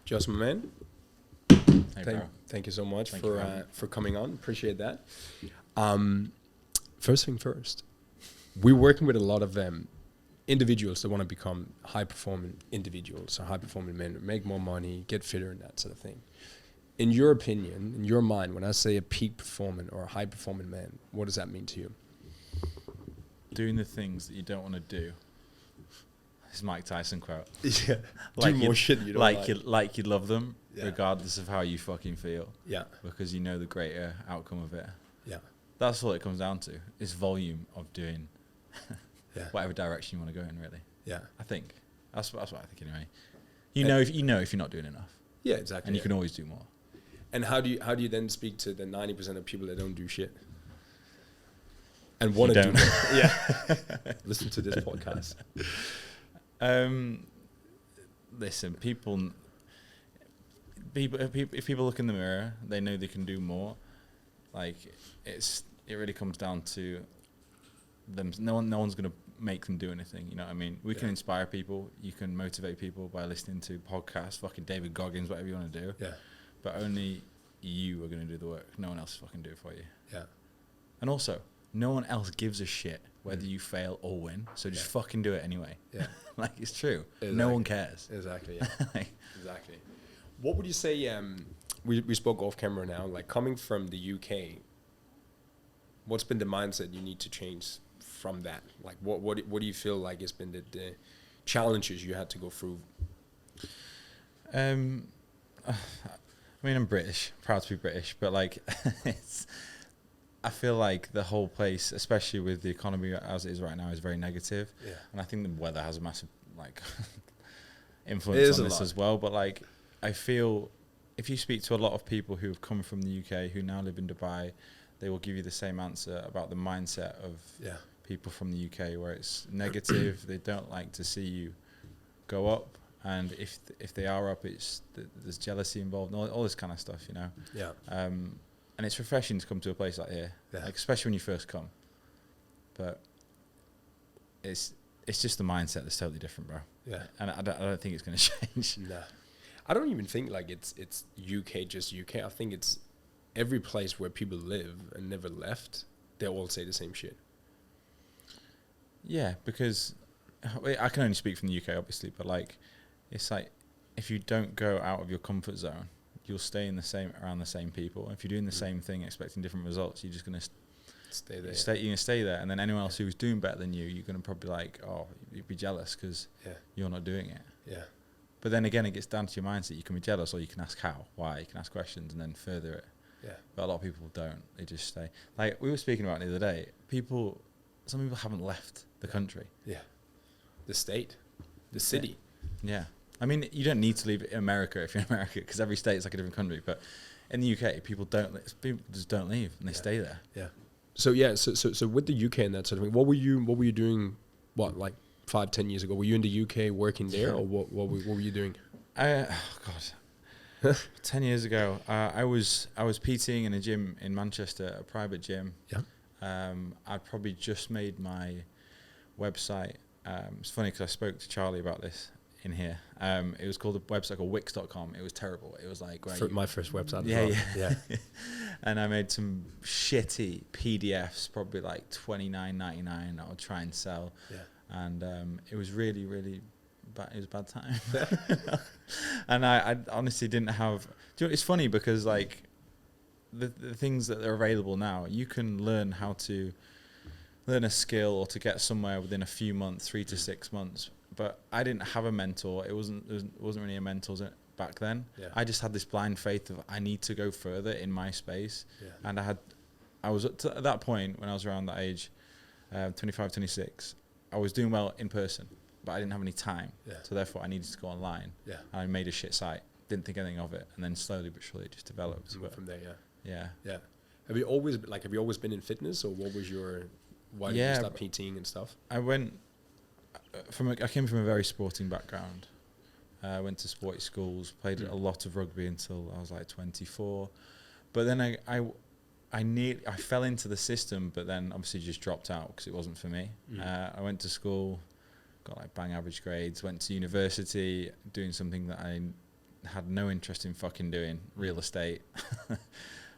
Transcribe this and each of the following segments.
Just my man. Hey, Thank you so much Thank for coming on. Appreciate that. First thing first, we're working with a lot of individuals that want to become high-performing individuals, so high-performing men, make more money, get fitter, and that sort of thing. In your opinion, in your mind, when I say a peak performing or a high-performing man, what does that mean to you? Doing the things that you don't want to do. This is Mike Tyson quote. Yeah. Like do more shit you don't like you love them, Yeah. regardless of how you fucking feel. Yeah. Because you know the greater outcome of it. Yeah. That's all it comes down to. Is volume of doing Yeah. whatever direction you want to go in, really. Yeah. I think that's what I think anyway. If you're not doing enough. Yeah, exactly. And you can always do more. And how do you then speak to the 90% of people that don't do shit? And want to do more? Yeah. Listen to this podcast. Listen, if people look in the mirror, they know they can do more. Like it really comes down to them. No one's gonna make them do anything. You know what I mean? We can inspire people. You can motivate people by listening to podcasts, fucking David Goggins, whatever you want to do. Yeah. But only you are gonna do the work. No one else fucking do it for you. Yeah. And also, no one else gives a shit whether you fail or win. So just fucking do it anyway. Yeah. Like, it's true. Exactly. No one cares. Exactly. Yeah. Exactly. What would you say? We spoke off camera now. Like, coming from the UK, what's been the mindset you need to change from that? Like, what do you feel like has been the challenges you had to go through? I mean, I'm British, proud to be British, but like, I feel like the whole place, especially with the economy as it is right now, is very negative. Yeah. And I think the weather has a massive influence on this as well. But like, I feel if you speak to a lot of people who have come from the UK who now live in Dubai, they will give you the same answer about the mindset of people from the UK, where it's negative. They don't like to see you go up. And if they are up, there's jealousy involved, and all this kind of stuff, you know. Yeah. And it's refreshing to come to a place like here, like especially when you first come. But it's just the mindset that's totally different, bro. Yeah. And I don't think it's going to change. Nah. I don't even think like it's UK, just UK. I think it's every place where people live and never left, they all say the same shit. Yeah, because I can only speak from the UK, obviously, but like, it's like if you don't go out of your comfort zone, you'll stay around the same people. If you're doing the same thing, expecting different results, you're just gonna stay there. You're gonna stay there, and then anyone else who's doing better than you, you're gonna probably you'd be jealous because you're not doing it. Yeah. But then again, it gets down to your mindset. You can be jealous, or you can ask how, why. You can ask questions and then further it. Yeah. But a lot of people don't. They just stay. Like we were speaking about the other day. Some people haven't left the country. Yeah. The state, the city. Yeah. I mean, you don't need to leave America if you're in America, because every state is like a different country. But in the UK, people just don't leave, and they stay there. Yeah. So with the UK and that sort of thing, what were you doing? What, like 5-10 years ago? Were you in the UK working there, or what were you doing? 10 years ago, I was PTing in a gym in Manchester, a private gym. Yeah. I'd probably just made my website. It's funny because I spoke to Charlie about this in here. It was called a website called Wix.com. It was terrible. It was like my first website. Yeah. And I made some shitty PDFs, probably like $29.99. I would try and sell. Yeah. And it was really, really bad. It was a bad time. And I honestly didn't have. Do you know, it's funny because like the things that are available now, you can learn how to learn a skill or to get somewhere within a few months, 3 to 6 months. But I didn't have a mentor. There wasn't really a mentor back then. Yeah. I just had this blind faith of I need to go further in my space. Yeah. And I was at that point when I was around that age, 25, 26, I was doing well in person, but I didn't have any time. Yeah. So therefore I needed to go online. Yeah. And I made a shit site. Didn't think anything of it. And then slowly but surely it just developed. From there, yeah. Yeah. Have you always been in fitness, or what was why did you start PTing and stuff? I came from a very sporting background. I went to sporty schools, played a lot of rugby until I was like 24. But then I fell into the system, but then obviously just dropped out because it wasn't for me. I went to school, got like bang average grades, went to university doing something that I had no interest in fucking doing real estate.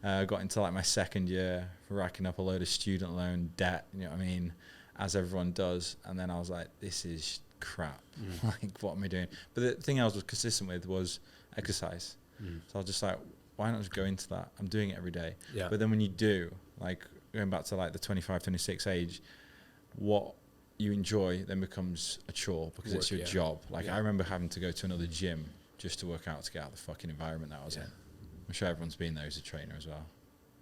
Got into like my second year, racking up a load of student loan debt, you know what I mean, as everyone does. And then I was like, this is crap. Like, what am I doing? But the thing I was consistent with was exercise. So I was just like, why not just go into that? I'm doing it every day. Yeah. But then when you do, like going back to like the 25, 26 age, what you enjoy then becomes a chore because it's your job. Like I remember having to go to another gym just to work out to get out of the fucking environment that I was in. I'm sure everyone's been there as a trainer as well.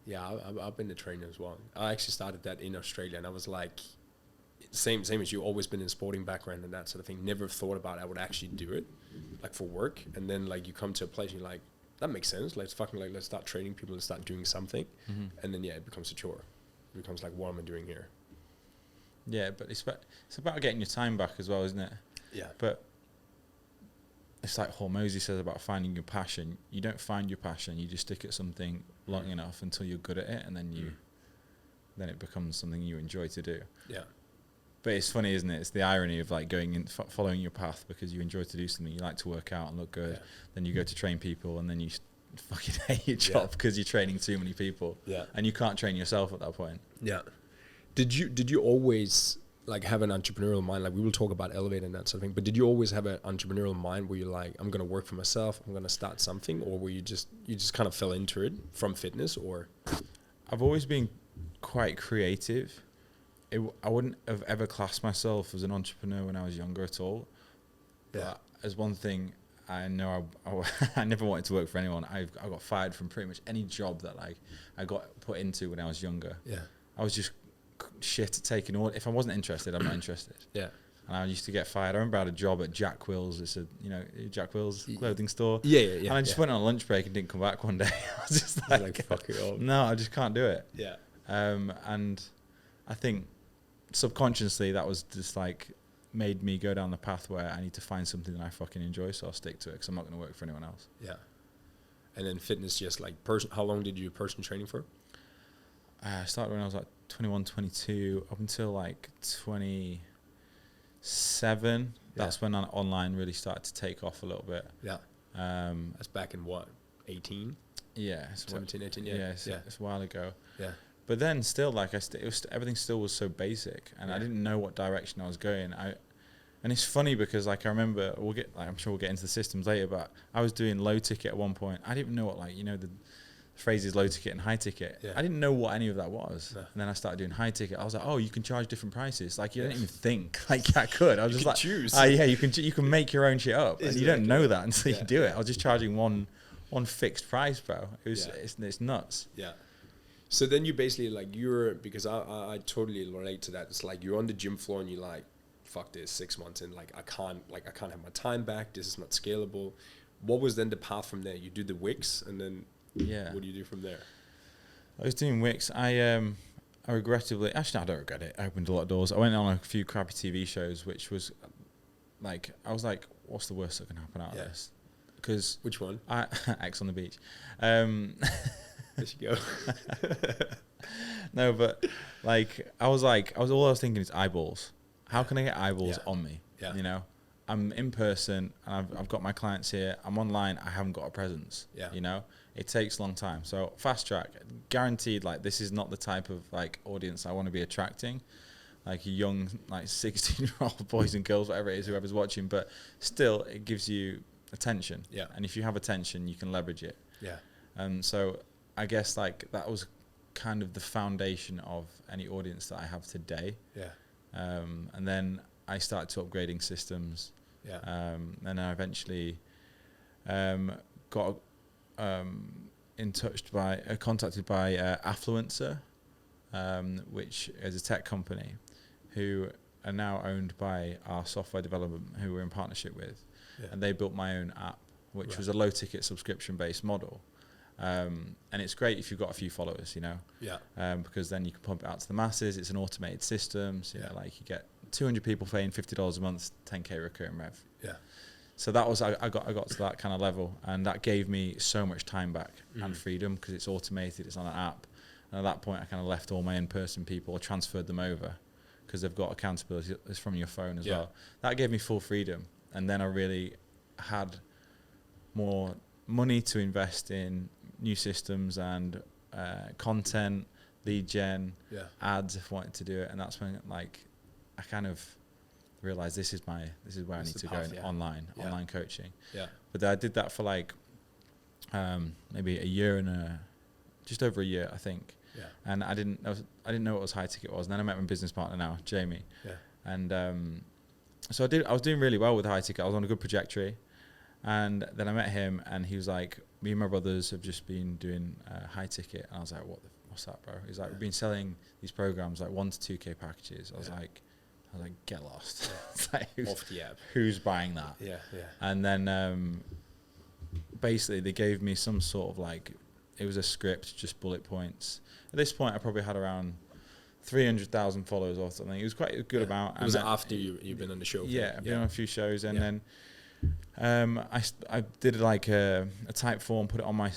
Yeah, I've been a trainer as well. I actually started that in Australia, and I was like, same as you, always been in a sporting background and that sort of thing. Never thought about I would actually do it, like for work. And then like you come to a place and you're like, that makes sense. Let's start training people and start doing something. And then it becomes a chore. It becomes like, what am I doing here? Yeah, but it's about getting your time back as well, isn't it? Yeah. But it's like Hormozy says about finding your passion. You don't find your passion. You just stick at something long enough until you're good at it, and then then it becomes something you enjoy to do. Yeah. But it's funny, isn't it? It's the irony of like going in, following your path because you enjoy to do something. You like to work out and look good. Yeah. Then you go to train people, and then you fucking hate your job because you're training too many people. Yeah. And you can't train yourself at that point. Yeah. Did you always like have an entrepreneurial mind? Like we will talk about Elevate and that sort of thing, but did you always have an entrepreneurial mind where you're like, I'm going to work for myself, I'm going to start something, or were you just kind of fell into it from fitness? Or I've always been quite creative. I wouldn't have ever classed myself as an entrepreneur when I was younger at all. But as one thing, I know I never wanted to work for anyone. I got fired from pretty much any job that like I got put into when I was younger. Yeah, I was just shit at taking order. If I wasn't interested, I'm not interested. Yeah. And I used to get fired. I remember I had a job at Jack Will's. It's a, Jack Will's clothing store. Yeah. And I just went on a lunch break and didn't come back one day. I was just like fuck it up. No, I just can't do it. Yeah. And I think subconsciously that was just like made me go down the path where I need to find something that I fucking enjoy, so I'll stick to it because I'm not going to work for anyone else. Yeah. And then fitness, just like how long did you do personal training for? I started when I was like 21, 22, up until like 27. That's when online really started to take off a little bit. Yeah. That's back in what, 18? Yeah. 17, 18, yeah. It's a while ago. Yeah. But then still, like, everything still was so basic, and I didn't know what direction I was going. And it's funny because, like, I remember, I'm sure we'll get into the systems later, but I was doing low ticket at one point. I didn't even know what, like, the phrases low ticket and high ticket. Yeah. I didn't know what any of that was. No. And then I started doing high ticket. I was like, oh, you can charge different prices. Like, you didn't even think like I could. I was just like, choose. Yeah, you can make your own shit up, and you don't know that until you do it. I was just charging one fixed price, bro. It's nuts. Yeah. So then you basically because I totally relate to that. It's like you're on the gym floor and you're like, fuck this, 6 months in, I can't have my time back. This is not scalable. What was then the path from there? You do the Wix, and then what do you do from there? I was doing Wix. I regrettably, actually, I don't regret it. I opened a lot of doors. I went on a few crappy TV shows, which was like, I was like, what's the worst that can happen out of this? Because which one? X on the Beach. There you go. No, but like all I was thinking is eyeballs. How can I get eyeballs on me? Yeah. I'm in person and I've got my clients here. I'm online. I haven't got a presence. Yeah. It takes a long time. So fast track, guaranteed. Like, this is not the type of like audience I want to be attracting. Like young, like 16-year-old boys and girls, whatever it is, whoever's watching. But still, it gives you attention. Yeah. And if you have attention, you can leverage it. Yeah. And so I guess like that was kind of the foundation of any audience that I have today. Yeah. And then I started to upgrading systems. Yeah. And I eventually got contacted by Affluencer, which is a tech company who are now owned by our software development who we're in partnership with. Yeah. And they built my own app, which was a low ticket subscription based model. And it's great if you've got a few followers, Yeah. Because then you can pump it out to the masses. It's an automated system. So like you get 200 people paying $50 a month, 10K recurring rev. Yeah. So that was, I got to that kind of level, and that gave me so much time back and freedom because it's automated, it's on an app. And at that point I kind of left all my in-person people, transferred them over because they've got accountability. It's from your phone as well. That gave me full freedom. And then I really had more money to invest in new systems and content, lead gen, ads if I wanted to do it. And that's when like I kind of realized this is where I need to go online coaching. Yeah. But I did that for like maybe a year and just over a year, I think. Yeah. And I didn't know what was high ticket was. And then I met my business partner now, Jamie. Yeah. And so I was doing really well with high ticket. I was on a good trajectory. And then I met him, and he was like, me and my brothers have just been doing high ticket. And I was like, what's that, bro? He's like, we've been selling these programs, like 1 to 2K packages. I was like, get lost. It's like, off the app. Who's buying that? Yeah, yeah. And then basically they gave me some sort of like, it was a script, just bullet points. At this point, I probably had around 300,000 followers or something. It was quite a good amount. It was after you've been on the show. Yeah, I've been on a few shows, and then I did like a type form, put it on my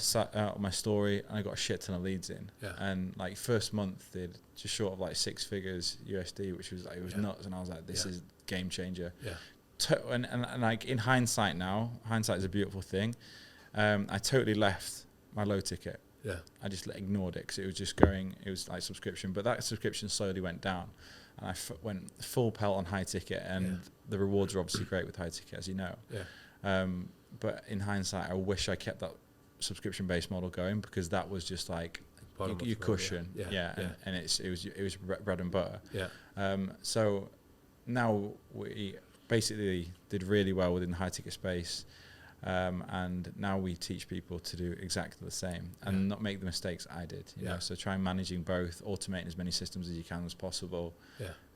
story, and I got a shit ton of leads in. Yeah. And like first month did just short of like 6 figures USD, which was like, it was nuts. And I was like, this is game changer. Yeah. And like in hindsight now, hindsight is a beautiful thing. I totally left my low ticket. Yeah. I just ignored it because it was just going, it was like subscription, but that subscription slowly went down, and I went full pelt on high ticket, and the rewards are obviously great with high ticket, as you know. Yeah. But in hindsight, I wish I kept that subscription-based model going, because that was just like your cushion. And it was bread and butter. Yeah. So now we basically did really well within the high ticket space. And now we teach people to do exactly the same and not make the mistakes I did. You know? So try managing both, automating as many systems as you can as possible,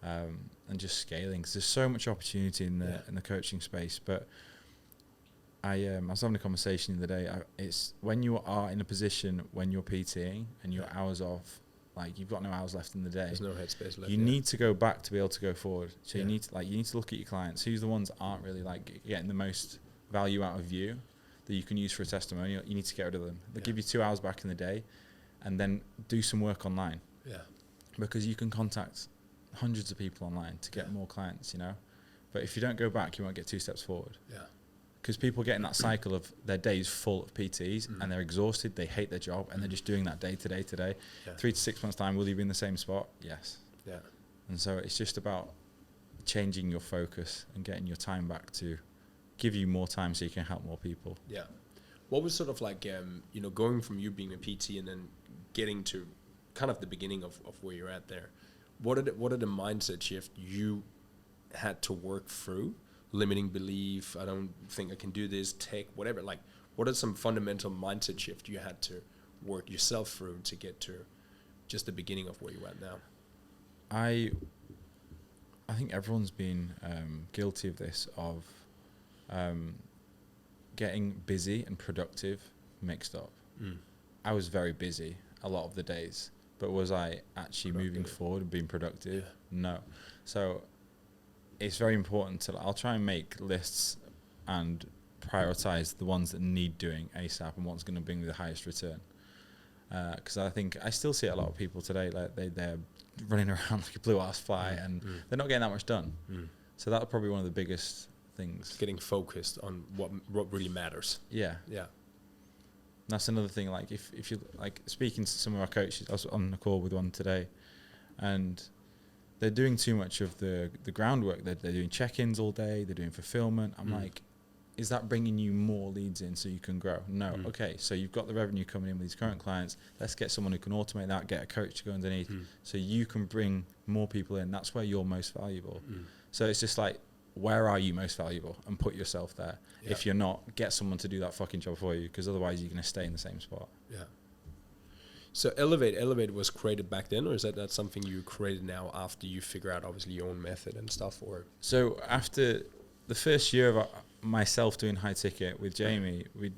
and just scaling. Because there's so much opportunity in the coaching space. But I was having a conversation the other day. It's when you are in a position when you're PTing and your hours off, like you've got no hours left in the day. There's no headspace left. You need to go back to be able to go forward. So you need to look at your clients. Who's the ones that aren't really like getting the most value out of you that you can use for a testimonial. You need to get rid of them. They'll give you 2 hours back in the day, and then do some work online. Yeah. Because you can contact hundreds of people online to get more clients, you know. But if you don't go back, you won't get 2 steps forward. Yeah. Because people get in that cycle of their days full of PTs and they're exhausted, they hate their job, and they're just doing that day to day to day. 3 to 6 months time, will you be in the same spot? Yes. Yeah. And so it's just about changing your focus and getting your time back to give you more time so you can help more people. Yeah. What was sort of like, going from you being a PT and then getting to kind of the beginning of where you're at there? What are the mindset shift you had to work through? Limiting belief, I don't think I can do this, tech, whatever. Like, what are some fundamental mindset shift you had to work yourself through to get to just the beginning of where you're at now? I think everyone's been guilty of this, of getting busy and productive mixed up. I was very busy a lot of the days, but was I actually moving forward and being productive? No. So it's very important I'll try and make lists and prioritize the ones that need doing ASAP and what's going to bring me the highest return. Because I think I still see a lot of people today, like they're running around like a blue-ass fly, and they're not getting that much done. So that's probably one of the biggest things. Getting focused on what really matters. Yeah. Yeah. That's another thing. Like if you like speaking to some of our coaches, I was on a call with one today, and they're doing too much of the groundwork. They're doing check-ins all day. They're doing fulfillment. I'm like, is that bringing you more leads in so you can grow? No. Okay, so you've got the revenue coming in with these current clients. Let's get someone who can automate that, get a coach to go underneath, so you can bring more people in. That's where you're most valuable. So it's just like, where are you most valuable? And put yourself there. Yeah. If you're not, get someone to do that fucking job for you, because otherwise you're going to stay in the same spot. Yeah. So Elevate was created back then, or is that something you created now after you figure out obviously your own method and stuff? Or so after the first year of myself doing high ticket with Jamie, we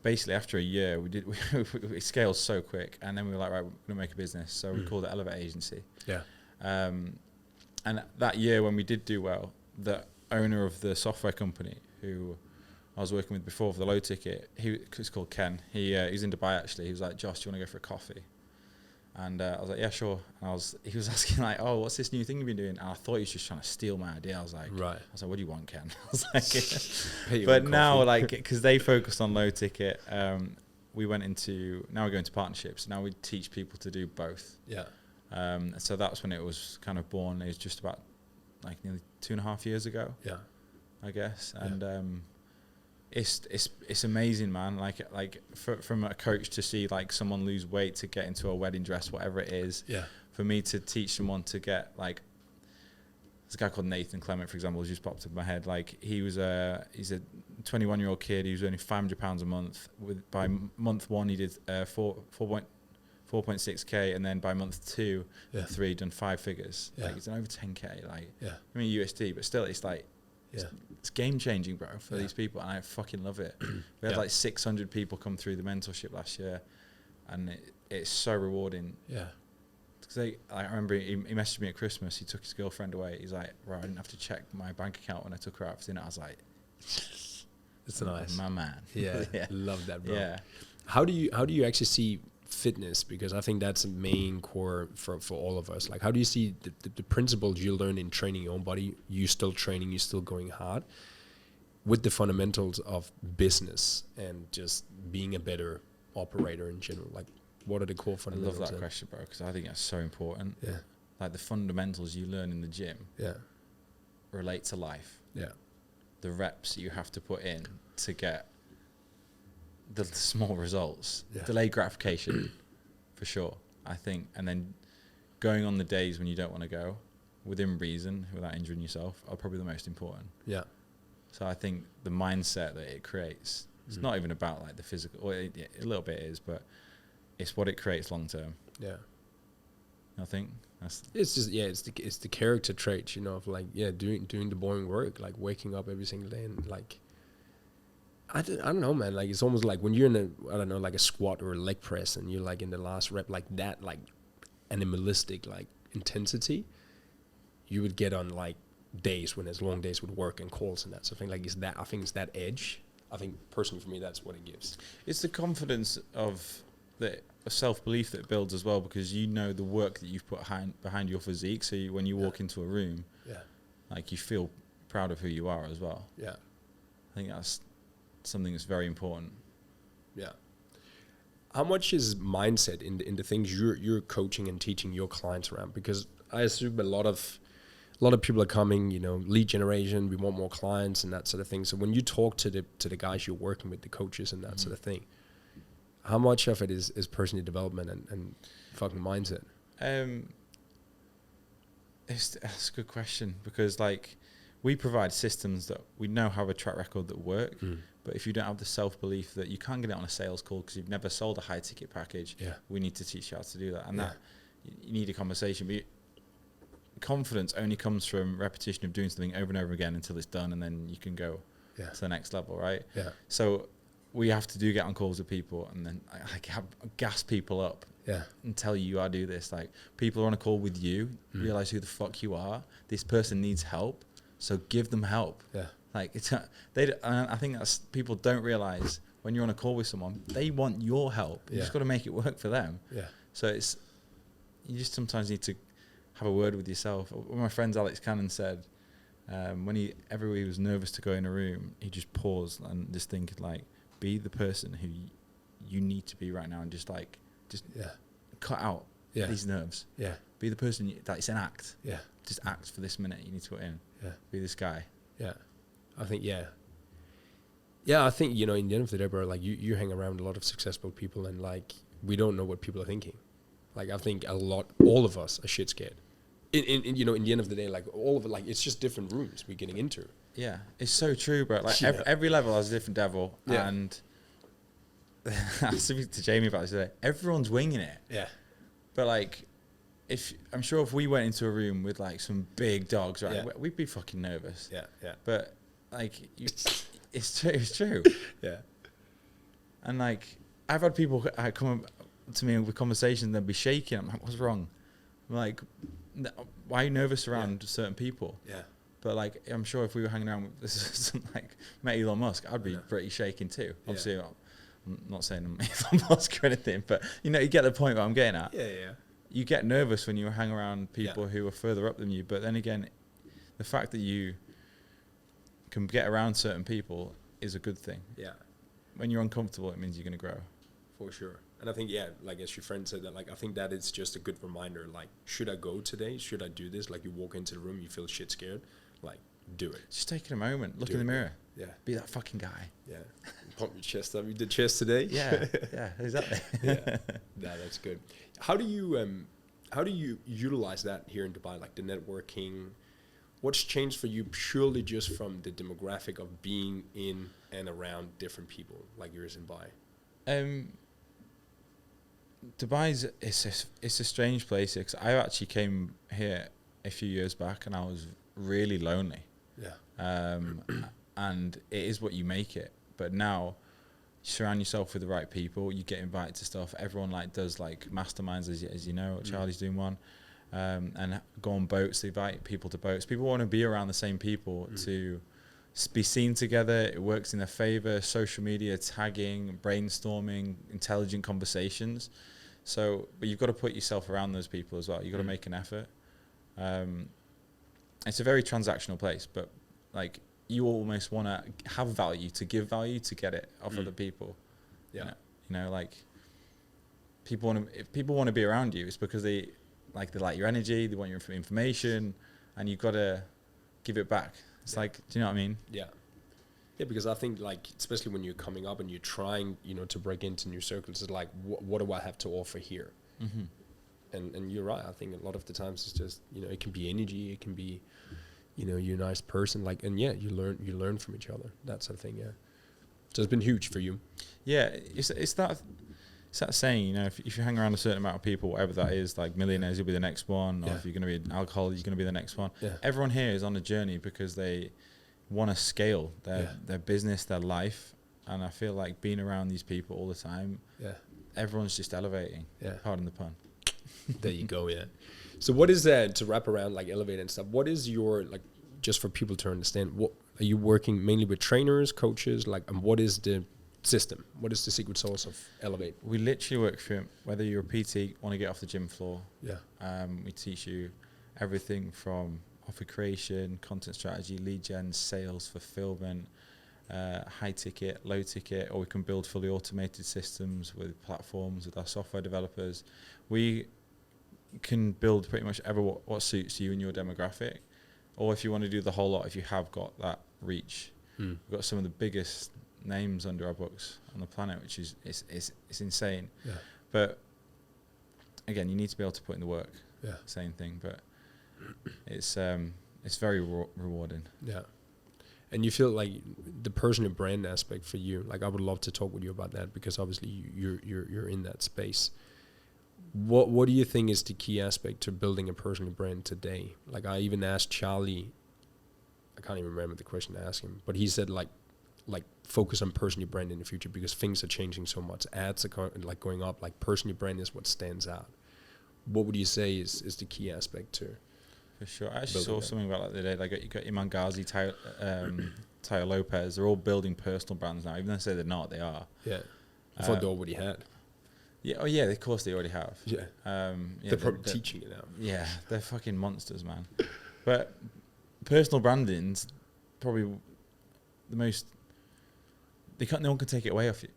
basically after a year we scaled so quick, and then we were like, right, we're gonna make a business. So we called it Elevate Agency. Yeah. And that year when we did do well, the owner of the software company who I was working with before for the low ticket, he's called Ken. He's in Dubai actually. He was like, Josh, do you want to go for a coffee? And I was like, yeah, sure. And he was asking like, oh, what's this new thing you've been doing? And I thought he was just trying to steal my idea. I was like, what do you want, Ken? I was like, but now like, because they focused on low ticket, now we're going into partnerships. Now we teach people to do both. Yeah. So that's when it was kind of born. It was just about like nearly 2.5 years ago. Yeah. I guess. And, it's amazing, man. Like from a coach to see like someone lose weight to get into a wedding dress, whatever it is. Yeah. For me to teach someone to get like, there's a guy called Nathan Clement, for example, who's just popped up in my head. Like he's a 21-year-old kid. He was earning £500 a month. By month 1, he did 4.6k, and then by month 2 and 3, done 5 figures. Like he's done over 10k. Like I mean USD, but still, it's like. It's game changing, bro, for these people, and I fucking love it. We had like 600 people come through the mentorship last year, and it's so rewarding. Yeah, because I remember he messaged me at Christmas. He took his girlfriend away. He's like, "Right, I didn't have to check my bank account when I took her out for dinner." I was like, "It's nice, my man." Yeah, love that, bro. Yeah. How do you actually see fitness? Because I think that's a main core for all of us. Like, how do you see the principles you learn in training your own body, you still training, you still going hard, with the fundamentals of business and just being a better operator in general? Like, what are the core fundamentals? I love that question, bro, because I think that's so important. Yeah. Like the fundamentals you learn in the gym relate to life. Yeah. The reps you have to put in to get the small results, delayed gratification, for sure, I think. And then going on the days when you don't want to go, within reason, without injuring yourself, are probably the most important. Yeah. So I think the mindset that it creates, it's not even about like the physical, or a little bit is, but it's what it creates long term. Yeah. I think it's just it's the character traits, you know, of like doing the boring work, like waking up every single day and like. I don't know, man. Like, it's almost like when you're in like a squat or a leg press and you're like in the last rep, like that, like animalistic, like intensity, you would get on like days when there's long days with work and calls and that sort of thing. Like, I think it's that edge. I think personally for me, that's what it gives. It's the confidence of the self-belief that builds as well, because you know the work that you've put behind your physique. So when you walk into a room, like you feel proud of who you are as well. Yeah. I think that's something that's very important. Yeah. How much is mindset in the things you're coaching and teaching your clients around? Because I assume a lot of people are coming, you know, lead generation, we want more clients and that sort of thing. So when you talk to the guys you're working with, the coaches and that sort of thing, how much of it is personal development and fucking mindset? That's a good question, because like we provide systems that we know have a track record that work. But if you don't have the self-belief that you can't get it on a sales call because you've never sold a high-ticket package, we need to teach you how to do that. And that you need a conversation. But confidence only comes from repetition of doing something over and over again until it's done, and then you can go to the next level, right? Yeah. So we have to get on calls with people and then gas people up and tell you, I do this. Like, people are on a call with you, realize who the fuck you are. This person needs help, so give them help. Yeah. Like, I think that's, people don't realize when you're on a call with someone, they want your help. You just got to make it work for them. Yeah. So you just sometimes need to have a word with yourself. One of my friends, Alex Cannon, said whenever he was nervous to go in a room, he just paused and just think like, be the person who you need to be right now, and just cut out these nerves. Yeah. Be the person that it's an act. Yeah. Just act for this minute. You need to put in. Yeah. Be this guy. Yeah. I think, I think, you know, in the end of the day, bro, like you hang around a lot of successful people, and like, we don't know what people are thinking. Like, I think all of us are shit scared. You know, in the end of the day, like all of it, like it's just different rooms we're getting into. Yeah, it's so true, bro. Like every level has a different devil, and I was speaking to Jamie about this today. Everyone's winging it. Yeah, but like, I'm sure if we went into a room with like some big dogs, right, we'd be fucking nervous. Yeah, yeah. But like, it's true. Yeah. And like, I've had people come to me with conversations and they'll be shaking. I'm like, what's wrong? I'm like, why are you nervous around certain people? Yeah. But like, I'm sure if we were hanging around with something like met Elon Musk, I'd be pretty shaking too. Obviously, I'm not saying I'm Elon Musk or anything, but you know, you get the point what I'm getting at. Yeah, yeah. you get nervous when you hang around people who are further up than you. But then again, the fact that you can get around certain people is a good thing. Yeah. When you're uncomfortable, it means you're going to grow. For sure. And I think, like as your friend said that, like, I think that is just a good reminder. Like, should I go today? Should I do this? Like, you walk into the room, you feel shit scared. Like, do it. Just taking a moment, look in the mirror. Yeah. Be that fucking guy. Yeah. Pump your chest up. You did chest today? Yeah. Yeah, exactly. Yeah. That's good. How do you utilize that here in Dubai? Like the networking, what's changed for you purely just from the demographic of being in and around different people like yours in Dubai? Dubai it's a strange place because I actually came here a few years back and I was really lonely. Yeah. And it is what you make it. But now you surround yourself with the right people, you get invited to stuff. Everyone like does like masterminds, as you know. Charlie's doing one, and go on boats. They invite people to boats. People want to be around the same people to be seen together. It works in their favor. Social media, tagging, brainstorming, intelligent conversations. So, but you've got to put yourself around those people as well. You've got to make an effort. It's a very transactional place, but like you almost want to have value to give value to get it off other people. Yeah. You know, like if people want to be around you, it's because they like your energy, they want your information, and you've got to give it back. It's like, do you know what I mean? Yeah. Yeah, because I think like, especially when you're coming up and you're trying, to break into new circles, it's like, what do I have to offer here? Mm-hmm. And you're right. I think a lot of the times it's just, it can be energy, it can be, you're a nice person, like, and you learn from each other. That sort of thing. Yeah. So it's been huge for you. Yeah. It's that saying, if you hang around a certain amount of people, whatever that is, like millionaires, you'll be the next one. Or if you're going to be an alcoholic, you're going to be the next one. Yeah. Everyone here is on a journey because they want to scale their business, their life. And I feel like being around these people all the time, everyone's just elevating. Yeah. Pardon the pun. There you go. Yeah. So what is that, to wrap around like Elevate and stuff, what is your, like, just for people to understand, what are you working mainly with trainers, coaches, like, and what is the system? What is the secret sauce of Elevate? We literally work for whether you're a PT, want to get off the gym floor. Yeah. We teach you everything from offer creation, content strategy, lead gen, sales, fulfillment, high ticket, low ticket, or we can build fully automated systems with platforms with our software developers. We can build pretty much what suits you and your demographic, or if you want to do the whole lot, if you have got that reach. We've got some of the biggest names under our books on the planet, which is it's insane. Yeah. But again, you need to be able to put in the work. Yeah. Same thing, but it's very rewarding. Yeah. And you feel like the personal brand aspect for you, like I would love to talk with you about that, because obviously you're in that space. What do you think is the key aspect to building a personal brand today? Like I even asked Charlie, I can't even remember the question I asked him, but he said like focus on personal brand in the future because things are changing so much. Ads are going up, like personal brand is what stands out. What would you say is the key aspect to? For sure. I actually saw something about that the other day. Like you got Iman Ghazi, Tayo Lopez. They're all building personal brands now. Even though they say they're not, they are. Yeah. I thought they already had. Yeah. Oh yeah. Of course they already have. Yeah. They're probably teaching it now. Yeah. They're fucking monsters, man. But personal branding's probably the most. No one can take it away off you.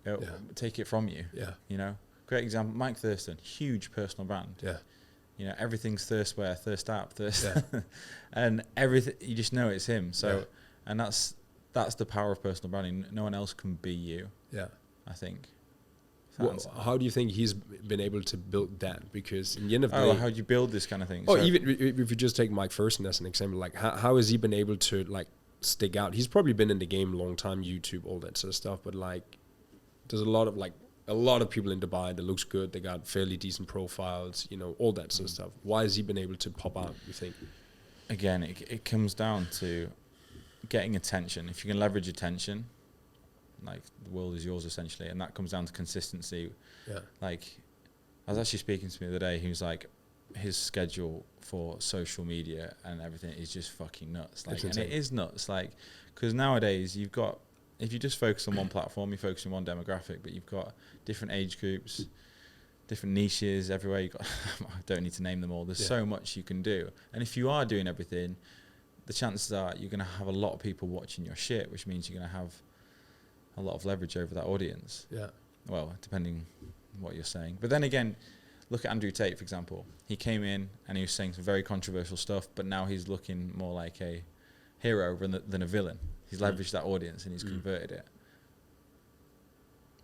Take it from you. Yeah. Great example. Mike Thurston, huge personal brand. Yeah. Everything's thirstwear, thirst app, and everything. You just know it's him. So, and that's the power of personal branding. No one else can be you. Yeah, I think. Well, how do you think he's been able to build that? Because in the end of the day, how do you build this kind of thing? Even if you just take Mike Thurston as an example, like how has he been able to like stick out? He's probably been in the game a long time, YouTube, all that sort of stuff. But like, there's a lot of people in Dubai that looks good. They got fairly decent profiles, all that sort of stuff. Why has he been able to pop out, you think? Again, it comes down to getting attention. If you can leverage attention, like the world is yours essentially, and that comes down to consistency. Yeah. Like, I was actually speaking to me the other day. He was like, his schedule for social media and everything is just fucking nuts. Like, and it is nuts. Like, because nowadays if you just focus on one platform, you focus on one demographic, but you've got different age groups, different niches everywhere. You got I don't need to name them all. There's so much you can do, and if you are doing everything, the chances are you're going to have a lot of people watching your shit, which means you're going to have a lot of leverage over that audience. Yeah. Well, depending on what you're saying. But then again, look at Andrew Tate, for example. He came in and he was saying some very controversial stuff, but now he's looking more like a hero than a villain. He's leveraged that audience and he's converted it.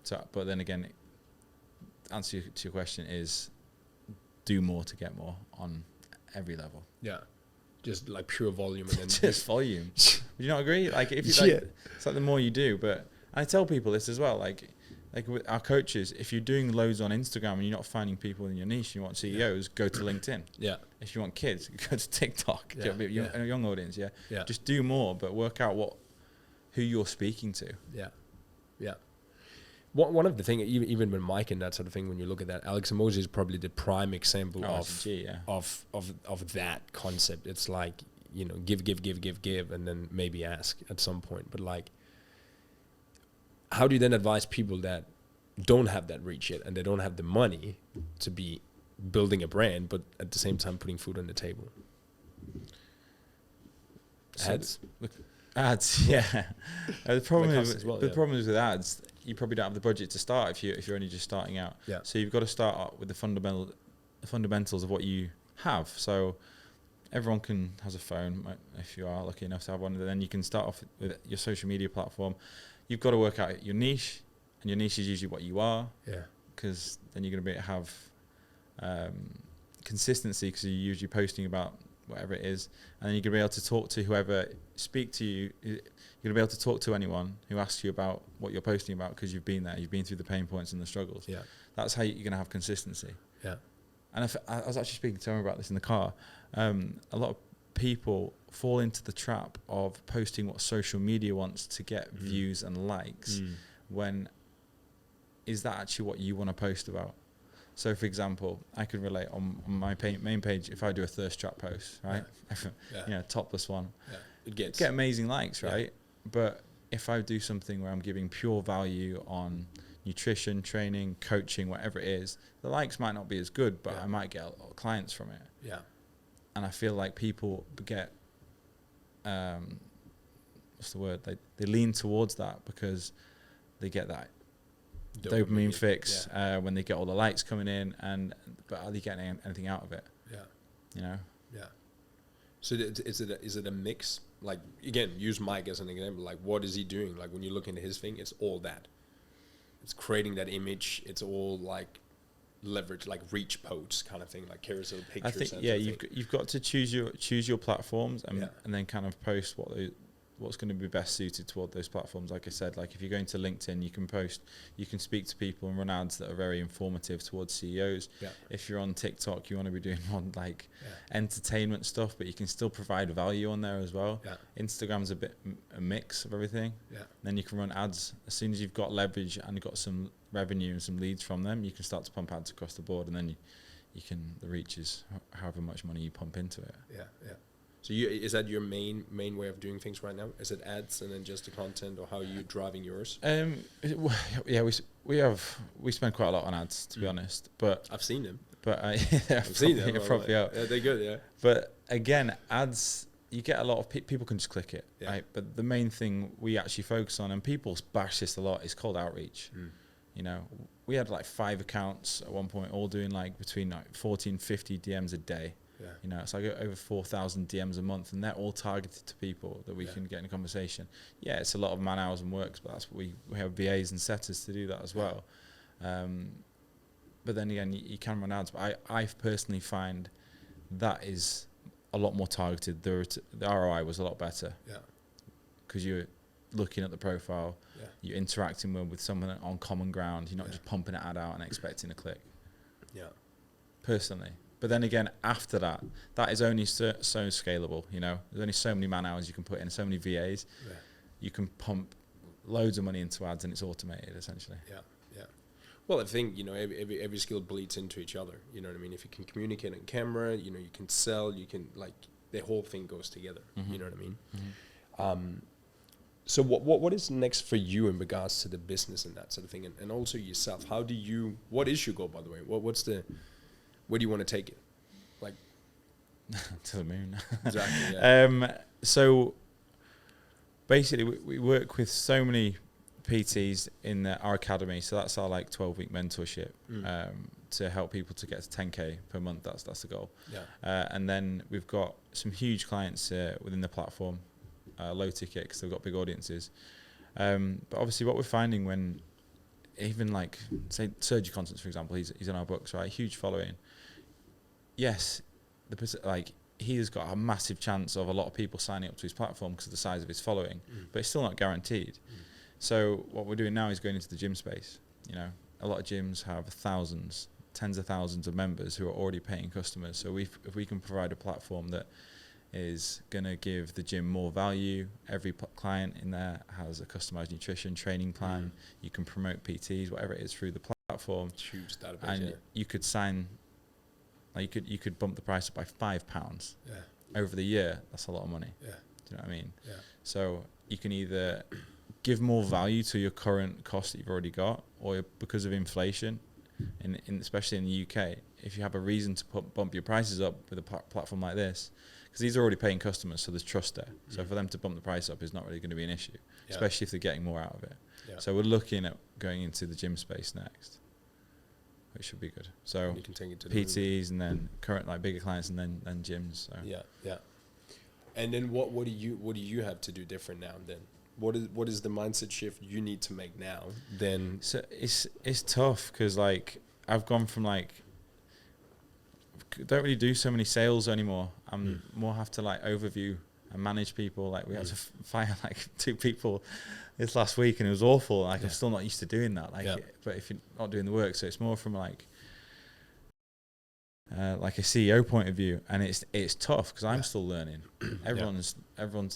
So, but then again, answer to your question is do more to get more on every level. Yeah. Just like pure volume and then just volume. Would you not agree? Like if you like, it's like the more you do. But I tell people this as well. Like with our coaches, if you're doing loads on Instagram and you're not finding people in your niche, you want CEOs, go to LinkedIn. Yeah. If you want kids, go to TikTok. Yeah. A young audience. Yeah. Yeah. Just do more, but work out who you're speaking to. Yeah. Yeah. One of the things, even with Mike and that sort of thing, when you look at that, Alex and Moses is probably the prime example of that concept. It's like, give, and then maybe ask at some point. But like, how do you then advise people that don't have that reach yet and they don't have the money to be building a brand, but at the same time putting food on the table? Ads, yeah. The problem is with ads, you probably don't have the budget to start if you're only just starting out. Yeah. So you've got to start up with the fundamentals of what you have. So everyone has a phone if you are lucky enough to have one. And then you can start off with your social media platform. You've got to work out your niche, and your niche is usually what you are. Yeah. Because then you're going to have consistency because you're usually posting about whatever it is, and then you're going to be able to talk to whoever speak to you. You're going to be able to talk to anyone who asks you about what you're posting about because you've been there, you've been through the pain points and the struggles. Yeah, that's how you're going to have consistency. Yeah, and I was actually speaking to someone about this in the car. A lot of people fall into the trap of posting what social media wants to get views and likes. When is that actually what you want to post about? So, for example, I could relate on my main page, if I do a thirst trap post, right? Yeah. Topless one. Yeah. It get amazing likes, right? Yeah. But if I do something where I'm giving pure value on nutrition, training, coaching, whatever it is, the likes might not be as good, but I might get a lot of clients from it. Yeah. And I feel like people get, what's the word? They lean towards that because they get that dopamine fix when they get all the likes coming in, but are they getting anything out of it? Yeah. Yeah. So is it a mix? Like, again, use Mike as an example. Like, what is he doing? Like, when you look into his thing, it's all that. It's creating that image. It's all like leverage, like reach posts kind of thing, like carousel pictures. I think you've got to choose your platforms and then kind of post what's going to be best suited toward those platforms. Like I said, like if you're going to LinkedIn, you can speak to people and run ads that are very informative towards CEOs. Yeah. If you're on TikTok, you want to be doing more like entertainment stuff, but you can still provide value on there as well. Yeah. Instagram's a mix of everything. Yeah. Then you can run ads. As soon as you've got leverage and you've got some revenue and some leads from them, you can start to pump ads across the board, and then the reach is however much money you pump into it. Yeah, yeah. So is that your main way of doing things right now? Is it ads and then just the content, or how are you driving yours? We spend quite a lot on ads, to be honest. But I've seen them. But I've seen them. Probably out. Yeah, they're good. Yeah. But again, ads, you get a lot of people can just click it, right? But the main thing we actually focus on, and people bash this a lot, is cold outreach. We had like 5 accounts at one point, all doing like between like 40 and 50 DMs a day. Yeah. It's like over 4,000 DMs a month, and they're all targeted to people that we can get in a conversation. Yeah, it's a lot of man hours and works, but that's what we have VAs and setters to do that as well. But then again, you can run ads, but I personally find that is a lot more targeted. The ROI was a lot better. Yeah. Because you're looking at the profile, you're interacting with someone on common ground. You're not just pumping an ad out and expecting a click. Yeah. Personally. But then again, after that is only so scalable. There's only so many man hours you can put in, so many VAs. Yeah. You can pump loads of money into ads, and it's automated essentially. Yeah, yeah. Well, I think every skill bleeds into each other. You know what I mean? If you can communicate on camera, you can sell. You can the whole thing goes together. Mm-hmm. You know what I mean? Mm-hmm. So what is next for you in regards to the business and that sort of thing, and also yourself? What is your goal, by the way? Where do you want to take it? Like to the moon. Exactly. Yeah. So basically, we work with so many PTs in our academy. So that's our like 12-week mentorship to help people to get to 10K per month. That's the goal. Yeah. And then we've got some huge clients within the platform. Low ticket because they've got big audiences, but obviously what we're finding when even like say Sergio Constance, for example, he's in our books, right? Huge following. Yes, like he has got a massive chance of a lot of people signing up to his platform because of the size of his following, but it's still not guaranteed. So what we're doing now is going into the gym space. You know, a lot of gyms have thousands, tens of thousands of members who are already paying customers. So if we can provide a platform that is going to give the gym more value. Every client in there has a customized nutrition training plan. You can promote PTs, whatever it is, through the platform. Huge database, and you could sign, like you could bump the price up by £5 over the year. That's a lot of money. Yeah. Do you know what I mean? Yeah. So you can either give more value to your current cost that you've already got, or because of inflation, especially in the UK, if you have a reason to bump your prices up with a platform like this, because these are already paying customers, so there's trust there. So for them to bump the price up is not really going to be an issue, especially if they're getting more out of it. Yeah. So we're looking at going into the gym space next, which should be good. So you can take it to PTs and then current like bigger clients and then gyms. So. Yeah. And then what do you have to do different now then? What is the mindset shift you need to make now? Then so it's tough because like I've gone from like don't really do so many sales anymore. I'm more have to like overview and manage people. Like we had to fire like 2 people this last week and it was awful. Like I'm still not used to doing that. Like, but if you're not doing the work, so it's more from like a CEO point of view, and it's tough because I'm still learning. Everyone's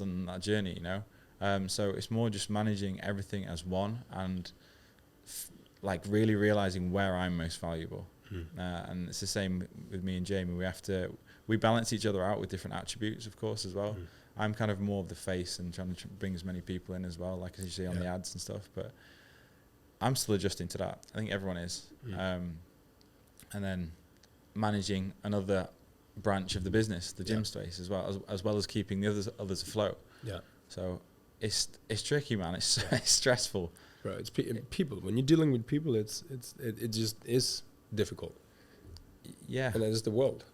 on that journey, you know. So it's more just managing everything as one and like really realizing where I'm most valuable. And it's the same with me and Jamie. We balance each other out with different attributes, of course, as well. I'm kind of more of the face and trying to bring as many people in as well, like as you see on the ads and stuff. But I'm still adjusting to that. I think everyone is. And then managing another branch of the business, the gym space, as well as keeping the others afloat. Yeah. So it's tricky, man. It's stressful. Bro, it's people. When you're dealing with people, it just is difficult. Yeah. And that is the world.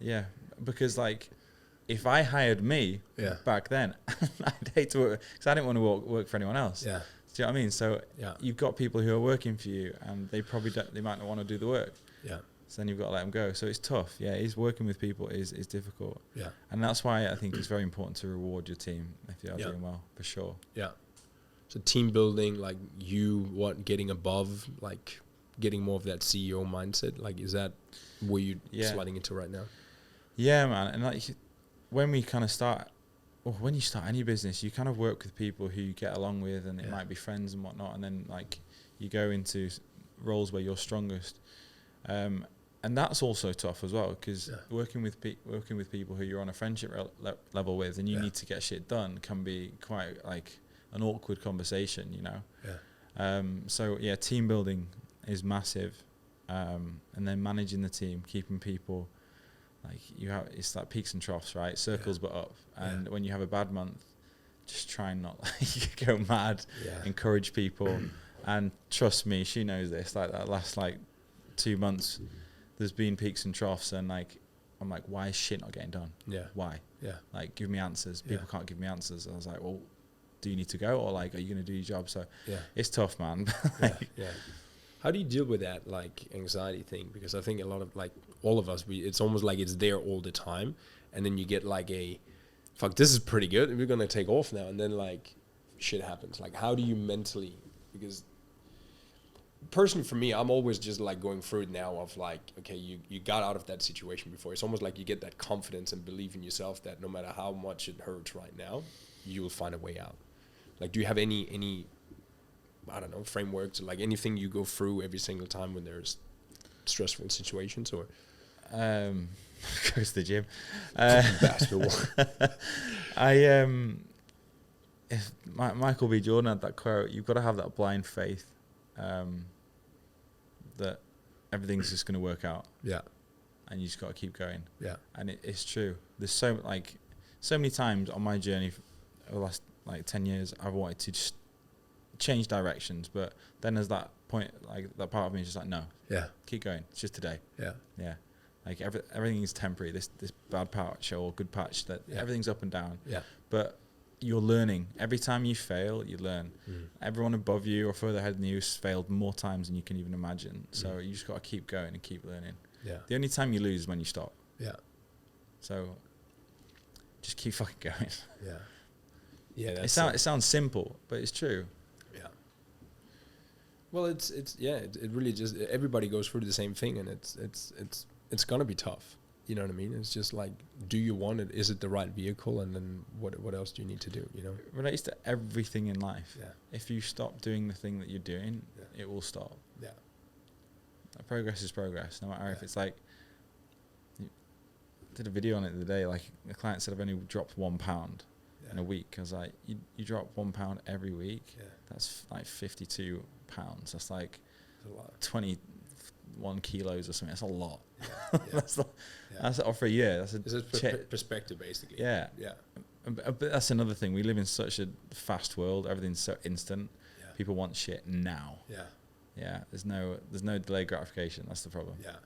Yeah. Because like if I hired me back then, I'd hate to work because I didn't want to work for anyone else. Yeah. Do you know what I mean? So you've got people who are working for you and they probably they might not want to do the work. Yeah. So then you've got to let them go. So it's tough. Yeah. Working with people is difficult. Yeah. And that's why I think it's very important to reward your team if they are doing well, for sure. Yeah. So team building, like getting above, like getting more of that CEO mindset, like is that where you're sliding into right now? Yeah, man. And like when we kind of start, or when you start any business, you kind of work with people who you get along with, and it might be friends and whatnot, and then like you go into roles where you're strongest, and that's also tough as well because working with people who you're on a friendship level with, and you need to get shit done can be quite like an awkward conversation, you know. Yeah. So yeah, team building is massive, and then managing the team, keeping people. Like it's like peaks and troughs, right? Circles but up. And when you have a bad month, just try and not like go mad. Yeah. Encourage people, and trust me, she knows this. Like that last 2 months, there's been peaks and troughs, and like I'm like, why is shit not getting done? Yeah. Why? Yeah. Like give me answers. People can't give me answers. I was like, well, do you need to go, or like are you gonna do your job? So it's tough, man. Yeah. How do you deal with that, like, anxiety thing? Because I think a lot of, like, all of us, it's almost like it's there all the time. And then you get, like, fuck, this is pretty good. We're going to take off now. And then, like, shit happens. Like, how do you mentally, because personally for me, I'm always just, like, going through it now of, like, okay, you got out of that situation before. It's almost like you get that confidence and belief in yourself that no matter how much it hurts right now, you will find a way out. Like, do you have any I don't know, frameworks, like anything you go through every single time when there's stressful situations, or go to the gym. if Michael B. Jordan had that quote, you've got to have that blind faith that everything's just going to work out. Yeah. And you just got to keep going. Yeah. And it's true. There's so many times on my journey over the last 10 years, I've wanted to just change directions, but then there's that point, that part of me is just like, no. Yeah. Keep going. It's just today. Yeah. Yeah. Everything is temporary. This bad patch or good patch, that everything's up and down. Yeah. But you're learning. Every time you fail, you learn. Everyone above you or further ahead than you has failed more times than you can even imagine. So you just got to keep going and keep learning. Yeah. The only time you lose is when you stop. Yeah. So just keep fucking going. Yeah. Yeah. It sounds simple, but it's true. Yeah. Well, it really just, everybody goes through the same thing, and it's gonna be tough. You know what I mean? It's just like, do you want it? Is it the right vehicle? And then what else do you need to do? You know, It relates to everything in life. Yeah. If you stop doing the thing that you're doing, it will stop. Yeah. Progress is progress, no matter if it's like. Did a video on it the other day. Like, the client said, I've only dropped £1 in a week. I was like, you drop £1 every week. Yeah. That's like £52. That's like That's a lot. 21 kilos or something. That's a lot. Yeah. Yeah. That's for a year. That's Perspective, basically. Yeah. Yeah. But that's another thing. We live in such a fast world. Everything's so instant. Yeah. People want shit now. Yeah. Yeah. There's no delayed gratification. That's the problem. Yeah.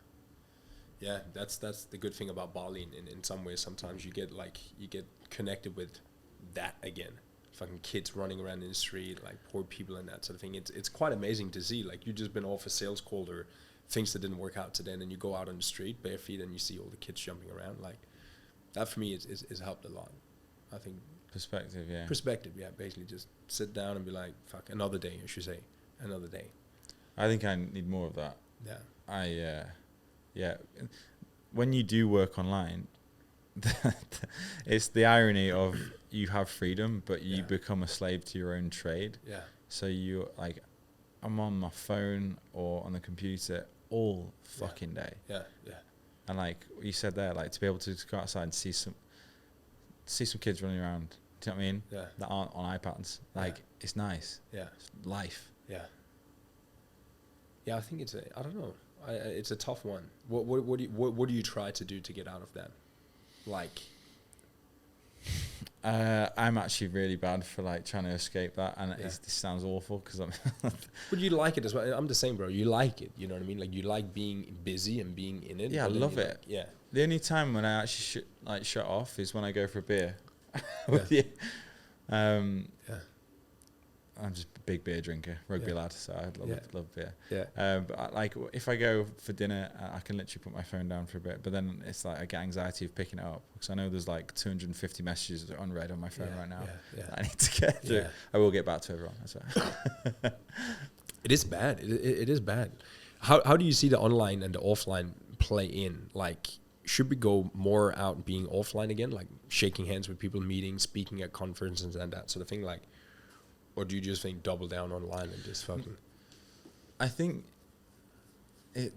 Yeah, that's the good thing about Bali. In some ways, sometimes you get connected with that again. Fucking kids running around in the street, like poor people and that sort of thing. It's quite amazing to see. Like, you just been off a sales call or things that didn't work out today, and then you go out on the street bare feet and you see all the kids jumping around. Like, that for me is helped a lot. I think Perspective, yeah. Basically just sit down and be like, fuck, another day, I should say, another day. I think I need more of that. Yeah. Yeah. When you do work online, it's the irony of you have freedom, but you become a slave to your own trade. Yeah. So I'm on my phone or on the computer all fucking day. Yeah. Yeah. And like you said there, like, to be able to go outside and see some kids running around, do you know what I mean? Yeah. That aren't on iPads. Like, it's nice. Yeah. It's life. Yeah. Yeah, I think I don't know. It's a tough one. What do you try to do to get out of that? Like, I'm actually really bad for like trying to escape that, and this sounds awful because I'm. But you like it as well. I'm the same, bro. You like it. You know what I mean? Like, you like being busy and being in it. Yeah, I love it. Yeah. The only time when I actually shut off is when I go for a beer with you. Yeah. I'm just a big beer drinker, rugby lad, so I love beer. Yeah. But if I go for dinner, I can literally put my phone down for a bit. But then it's like I get anxiety of picking it up because I know there's like 250 messages that are unread on my phone right now. Yeah. I need to get through. Yeah. I will get back to everyone. That's right. It is bad. It is bad. How do you see the online and the offline play in? Like, should we go more out being offline again, like shaking hands with people, meeting, speaking at conferences and that sort of thing? Like, or do you just think double down online and just fucking? I think you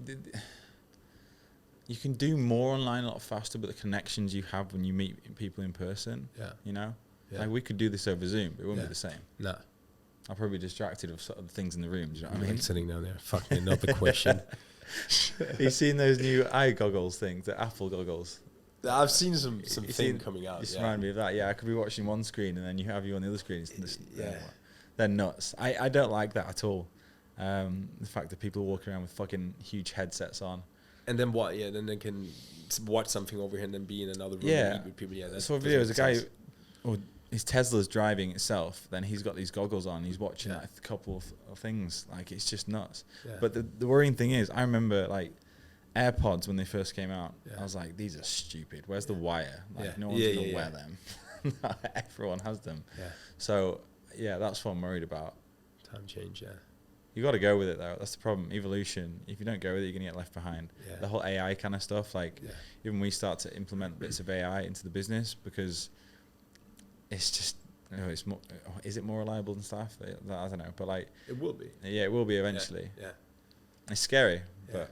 can do more online a lot faster, but the connections you have when you meet people in person, you know, like we could do this over Zoom, but it wouldn't be the same. No. I'll probably be distracted of sort of the things in the room. Do you know what I mean? Sitting down there, fucking another question. You seen those new eye goggles things, the Apple goggles? I've seen some thing coming out. Just remind me of that. Yeah, I could be watching one screen and then you have you on the other screen. They're nuts. I don't like that at all. The fact that people walk around with fucking huge headsets on. And then what? Yeah, then they can watch something over here and then be in another room and meet with people. Yeah, that's so a video is a guy, or his Tesla's driving itself. Then he's got these goggles on. He's watching like a couple of things. Like, it's just nuts. Yeah. But the worrying thing is, I remember like AirPods when they first came out. I was like, these are stupid. Where's the wire? Like, no one's gonna wear them. Everyone has them. Yeah. So that's what I'm worried about. Time change. Yeah. You got to go with it though. That's the problem. Evolution. If you don't go with it, you're gonna get left behind. Yeah. The whole AI kind of stuff. Like, even we start to implement bits of AI into the business because it's just, it's more. Is it more reliable than stuff? I don't know, but like it will be. Yeah, it will be eventually. Yeah. It's scary, but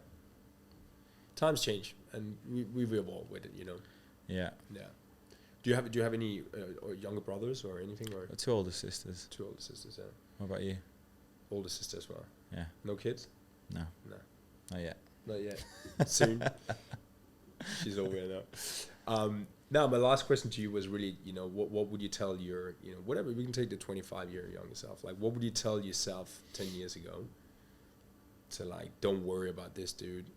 times change, and we've evolved with it. You know. Yeah. Yeah. Do you have any or younger brothers or anything, or 2 older sisters. 2 older sisters? Yeah. What about you? Older sister as well. Yeah. No kids? No. No. Not yet. Not yet. Soon. She's over there now. Now, my last question to you was really, what would you tell your, whatever, we can take the 25-year younger self. Like, what would you tell yourself 10 years ago to, like, don't worry about this, dude.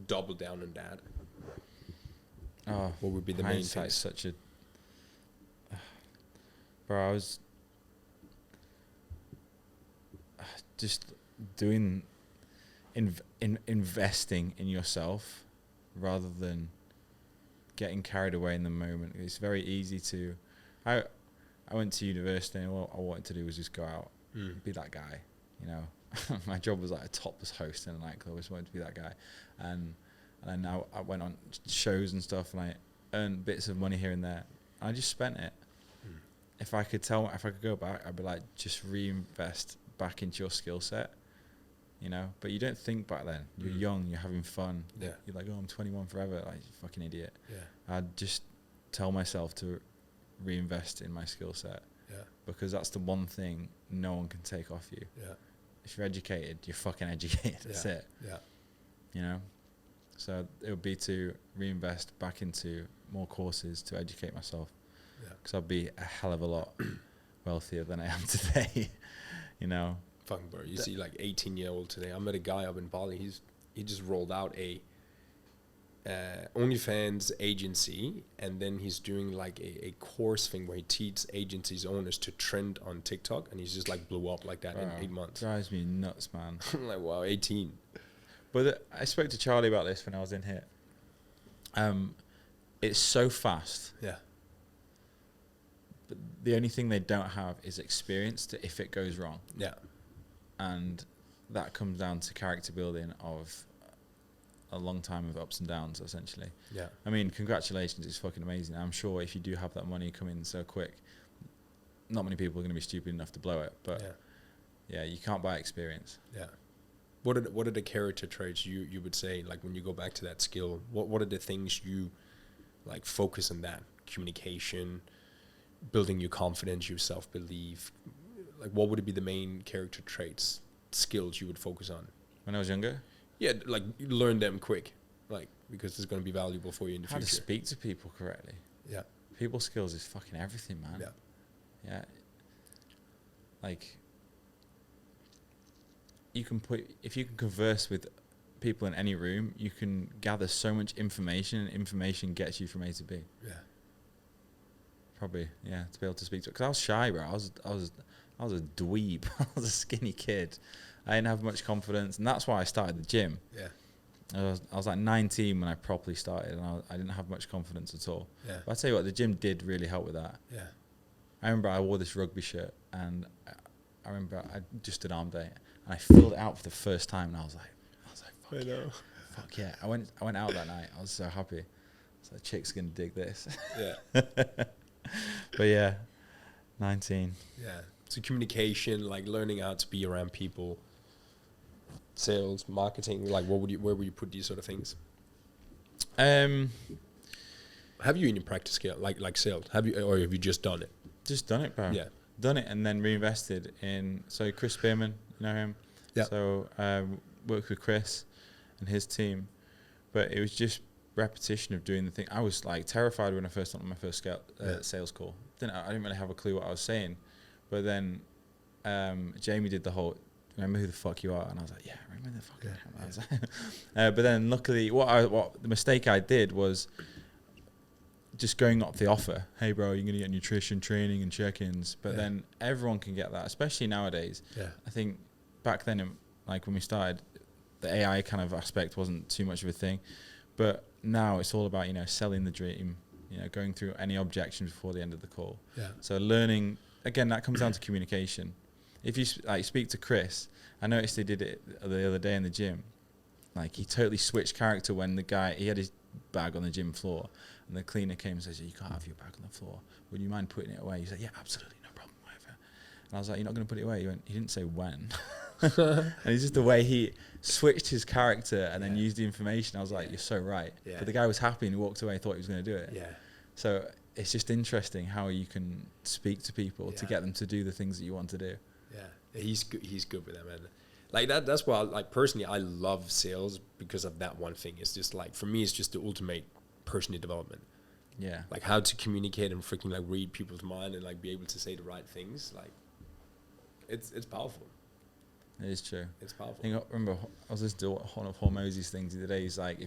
Double down on that. Oh, what would be the main thing? Such a... Bro, I was just doing... investing in yourself rather than getting carried away in the moment. It's very easy to... I went to university and all I wanted to do was just go out, be that guy, My job was like a topless host in a nightclub. I just wanted to be that guy. And then I went on shows and stuff and I earned bits of money here and there. I just spent it. If I could go back, I'd be like, just reinvest back into your skill set. But you don't think back then. You're young, you're having fun. Yeah. You're like, I'm 21 forever, like, you fucking idiot. Yeah. I'd just tell myself to reinvest in my skill set. Yeah. Because that's the one thing no one can take off you. Yeah. If you're educated, you're fucking educated. That's it. Yeah. So it would be to reinvest back into more courses to educate myself. Yeah. Because I'd be a hell of a lot wealthier than I am today. Fucking bro, you see like 18-year-old today. I met a guy up in Bali. He just rolled out a OnlyFans agency, and then he's doing like a course thing where he teaches agencies owners to trend on TikTok, and he's just like blew up like that in 8 months. Drives me nuts, man. I'm like, wow, 18. But I spoke to Charlie about this when I was in here. It's so fast. Yeah. But the only thing they don't have is experience to if it goes wrong. Yeah. And that comes down to character building of a long time of ups and downs, essentially. Yeah. I mean, congratulations, it's fucking amazing. I'm sure if you do have that money come in so quick, not many people are going to be stupid enough to blow it. But yeah, you can't buy experience. Yeah. What are the character traits you would say, like when you go back to that skill? What are the things you like focus on that? Communication, building your confidence, your self-belief. Like, what would be the main character traits, skills you would focus on? When I was younger? Yeah, like, learn them quick, like, because it's going to be valuable for you in the future. How to speak to people correctly. Yeah. People skills is fucking everything, man. Yeah. Yeah. Like, if you can converse with people in any room, you can gather so much information, and information gets you from A to B. Yeah. Probably, yeah, to be able to speak to it. Because I was shy, bro. I was a dweeb. I was a skinny kid. I didn't have much confidence, and that's why I started the gym. Yeah. I was like 19 when I properly started, and I didn't have much confidence at all. Yeah. But I tell you what, the gym did really help with that. Yeah. I remember I wore this rugby shirt, and I remember I just did arm day, and I filled it out for the first time, and I was like, fuck yeah. I went out that night. I was so happy. So the chick's gonna dig this. Yeah. But yeah, 19. Yeah. So communication, like learning how to be around people, sales, marketing, like where would you put these sort of things? Have you any practice skill, like sales? Have you just done it? Just done it, bro. Yeah. Done it and then reinvested in, so Chris Spearman, you know him? Yeah. So worked with Chris and his team, but it was just repetition of doing the thing. I was like terrified when I first went on my first sales call. I didn't really have a clue what I was saying, but then Jamie did the whole, remember who the fuck you are, and I was like, yeah, remember the fuck I was like, but then luckily what the mistake I did was just going up the offer. Hey bro, you're gonna get nutrition training and check-ins, but then everyone can get that, especially nowadays. Yeah. I think back then, like when we started, the AI kind of aspect wasn't too much of a thing, but now it's all about, selling the dream, going through any objections before the end of the call. Yeah. So learning, again, that comes down to communication. If you speak to Chris, I noticed he did it the other day in the gym. Like he totally switched character when he had his bag on the gym floor, and the cleaner came and says, you can't have your bag on the floor. Would you mind putting it away? He said, yeah, absolutely, no problem, whatever. And I was like, you're not going to put it away? He didn't say when. And it's just the way he switched his character and then used the information. I was like, you're so right. Yeah. But the guy was happy and he walked away, thought he was going to do it. Yeah. So it's just interesting how you can speak to people to get them to do the things that you want to do. Yeah, he's good with that, man. Like that's why, like, personally, I love sales because of that one thing. It's just like, for me, it's just the ultimate personal development. Yeah. Like how to communicate and freaking like read people's mind and like be able to say the right things. Like it's powerful. It is true. It's powerful. I remember I was listening to one of Hormozy's things the other day. He's like,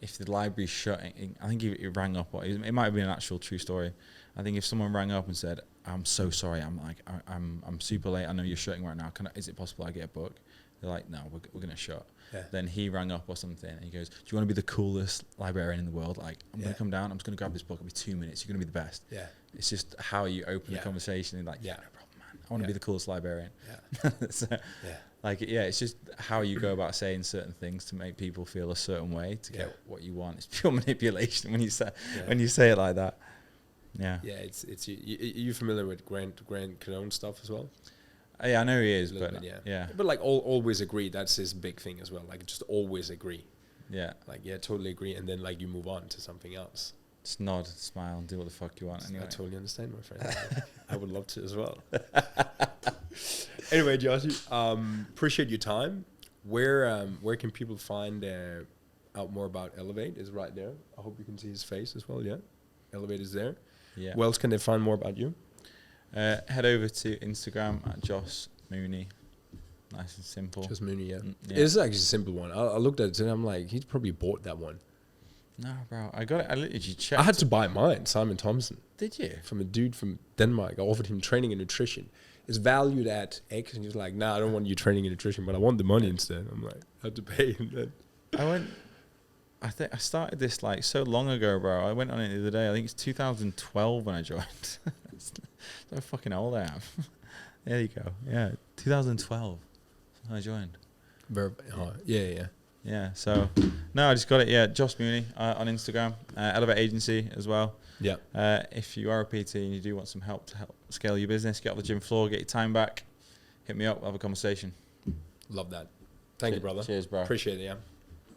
if the library's shutting, I think he rang up, or it might have been an actual true story. I think if someone rang up and said, "I'm so sorry, I'm super late. I know you're shutting right now. Is it possible I get a book?" They're like, "No, we're gonna shut." Yeah. Then he rang up or something, and he goes, "Do you want to be the coolest librarian in the world? Like, I'm gonna come down. I'm just gonna grab this book. It'll be 2 minutes. You're gonna be the best." Yeah. It's just how you open the conversation. And like, no problem, man. I want to be the coolest librarian. Yeah. So, like, it's just how you go about saying certain things to make people feel a certain way to get what you want. It's pure manipulation when you say it like that. Yeah. Yeah. It's you familiar with Grant Cardone stuff as well? Yeah, I know he is, but yeah. But like always agree. That's his big thing as well. Like just always agree. Yeah. Like totally agree, and then like you move on to something else. Just nod, smile, and do what the fuck you want. Anyway. I totally understand, my friend. I would love to as well. Anyway, Josh, appreciate your time. Where can people find out more about Elevate? Is right there. I hope you can see his face as well. Yeah, Elevate is there. Yeah. Where else can they find more about you? Head over to Instagram at Josh Mooney. Nice and simple. Just Mooney, yeah. It's actually a simple one. I looked at it and I'm like, he's probably bought that one. No, bro. I got it. I literally checked. I had to buy mine, Simon Thompson. Did you? From a dude from Denmark. I offered him training and nutrition. It's valued at X, and he's like, "Nah, I don't want you training and nutrition, but I want the money instead." I'm like, I had to pay him. I think I started this like so long ago, bro. I went on it the other day. I think it's 2012 when I joined. So fucking old I am. There you go. Yeah, 2012 when I joined. Yeah. So no, I just got it. Yeah, Josh Mooney on Instagram, Elevate Agency as well. Yeah. If you are a PT and you do want some help to help scale your business, get off the gym floor, get your time back, hit me up. We'll have a conversation. Love that. Thank you, brother. Cheers, bro. Appreciate it. Yeah.